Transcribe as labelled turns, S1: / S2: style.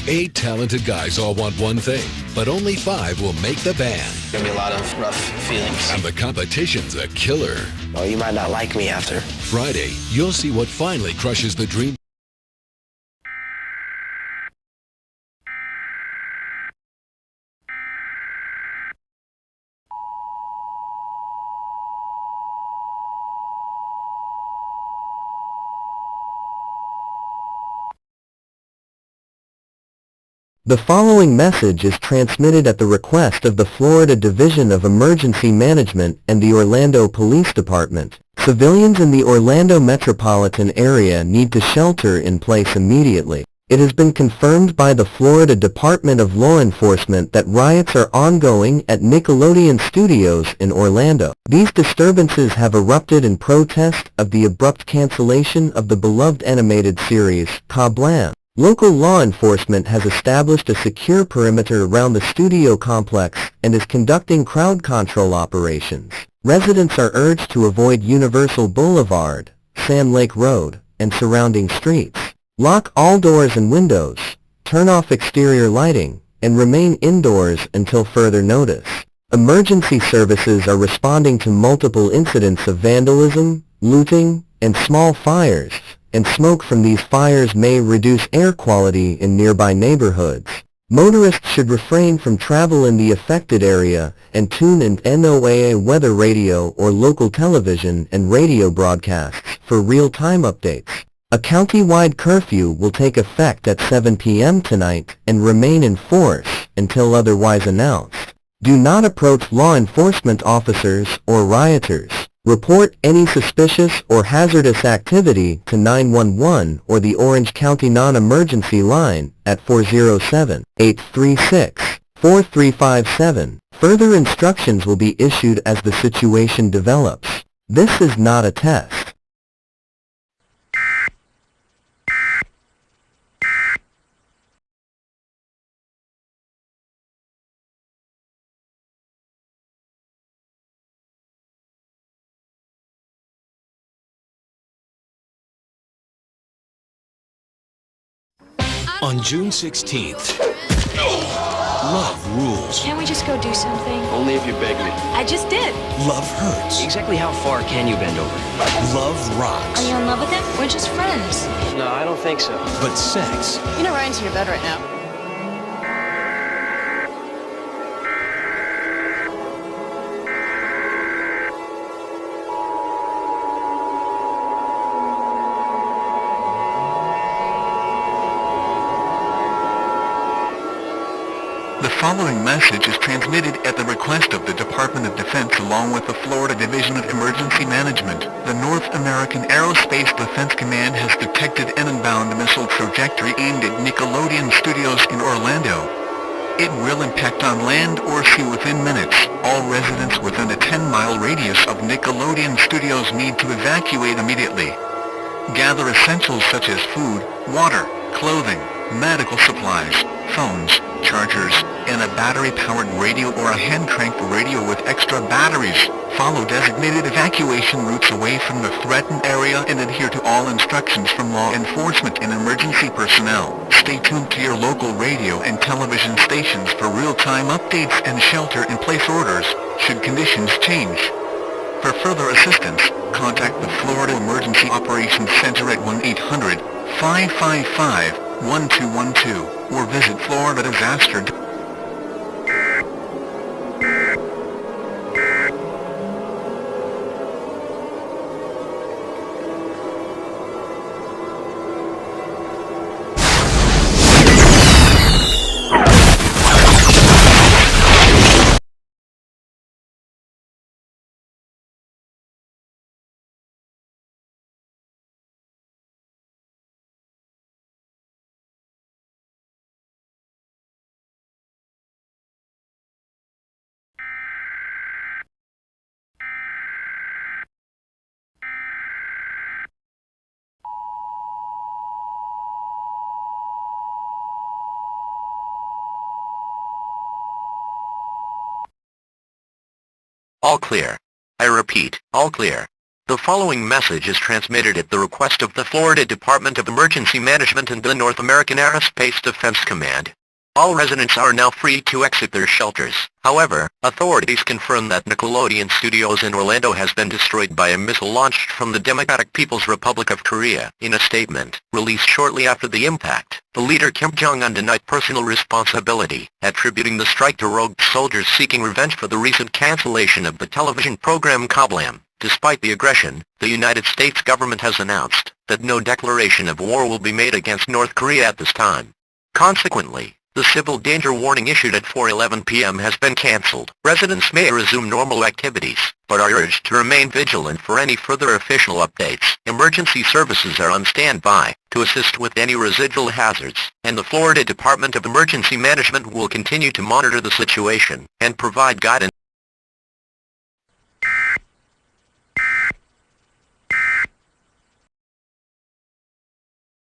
S1: 8 talented guys all want one thing, but only 5 will make the band.
S2: Gonna be a lot of rough feelings.
S1: And the competition's a killer.
S2: Oh, you might not like me after.
S1: Friday, you'll see what finally crushes the dream.
S3: The following message is transmitted at the request of the Florida Division of Emergency Management and the Orlando Police Department. Civilians in the Orlando metropolitan area need to shelter in place immediately. It has been confirmed by the Florida Department of Law Enforcement that riots are ongoing at Nickelodeon Studios in Orlando. These disturbances have erupted in protest of the abrupt cancellation of the beloved animated series, KaBlam. Local law enforcement has established a secure perimeter around the studio complex and is conducting crowd control operations. Residents are urged to avoid Universal Boulevard, Sand Lake Road, and surrounding streets. Lock all doors and windows, turn off exterior lighting, and remain indoors until further notice. Emergency services are responding to multiple incidents of vandalism, looting, and small fires, and smoke from these fires may reduce air quality in nearby neighborhoods. Motorists should refrain from travel in the affected area and tune in NOAA weather radio or local television and radio broadcasts for real-time updates. A county-wide curfew will take effect at 7 p.m. tonight and remain in force until otherwise announced. Do not approach law enforcement officers or rioters. Report any suspicious or hazardous activity to 911 or the Orange County Non-Emergency Line at 407-836-4357. Further instructions will be issued as the situation develops. This is not a test.
S1: On June 16th, love rules.
S4: Can't we just go do something?
S2: Only if you beg me.
S4: I just did.
S1: Love hurts.
S2: Exactly how far can you bend over?
S1: Love rocks.
S4: Are you in love with him? We're just friends.
S2: No, I don't think so.
S1: But sex
S5: You know Ryan's in your bed right now.
S3: The following message is transmitted at the request of the Department of Defense along with the Florida Division of Emergency Management. The North American Aerospace Defense Command has detected an inbound missile trajectory aimed at Nickelodeon Studios in Orlando. It will impact on land or sea within minutes. All residents within a 10-mile radius of Nickelodeon Studios need to evacuate immediately. Gather essentials such as food, water, clothing, medical supplies, phones, chargers, and a battery-powered radio or a hand-cranked radio with extra batteries. Follow designated evacuation routes away from the threatened area and adhere to all instructions from law enforcement and emergency personnel. Stay tuned to your local radio and television stations for real-time updates and shelter-in-place orders, should conditions change. For further assistance, contact the Florida Emergency Operations Center at 1-800-555-1212 or visit Florida Disaster. All clear. I repeat, all clear. The following message is transmitted at the request of the Florida Department of Emergency Management and the North American Aerospace Defense Command. All residents are now free to exit their shelters. However, authorities confirm that Nickelodeon Studios in Orlando has been destroyed by a missile launched from the Democratic People's Republic of Korea. In a statement released shortly after the impact, the leader Kim Jong-un denied personal responsibility, attributing the strike to rogue soldiers seeking revenge for the recent cancellation of the television program KaBlam. Despite the aggression, the United States government has announced that no declaration of war will be made against North Korea at this time. Consequently, the civil danger warning issued at 4:11 p.m. has been cancelled. Residents may resume normal activities, but are urged to remain vigilant for any further official updates. Emergency services are on standby to assist with any residual hazards, and the Florida Department of Emergency Management will continue to monitor the situation and provide guidance.